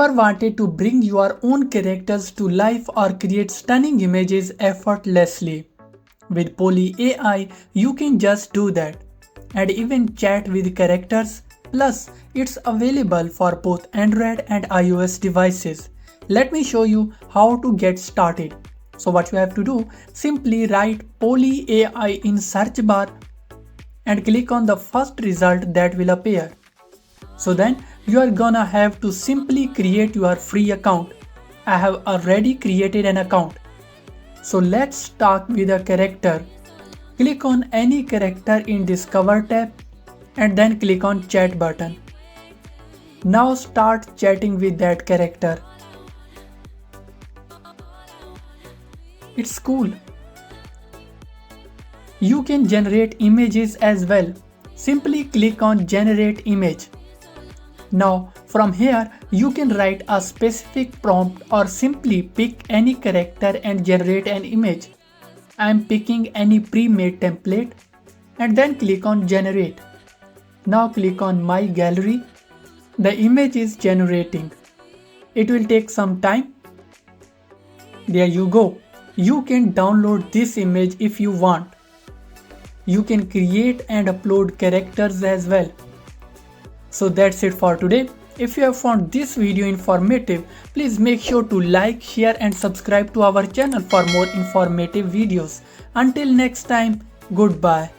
Ever wanted to bring your own characters to life or create stunning images effortlessly? With Poly AI, you can just do that and even chat with characters. Plus, it's available for both Android and iOS devices. Let me show you how to get started. So what you have to do, simply write Poly AI in search bar and click on the first result that will appear. So then you are gonna have to simply create your free account. I have already created an account. So let's start with a character. Click on any character in Discover tab and then click on Chat button. Now start chatting with that character. It's cool. You can generate images as well. Simply click on Generate Image. Now from here you can write a specific prompt or simply pick any character and generate an image. I am picking any pre-made template and then click on Generate. Now click on My Gallery. The image is generating. It will take some time. There you go. You can download this image if you want. You can create and upload characters as well. So that's it for today. If you have found this video informative, please make sure to like, share and subscribe to our channel for more informative videos. Until next time, goodbye.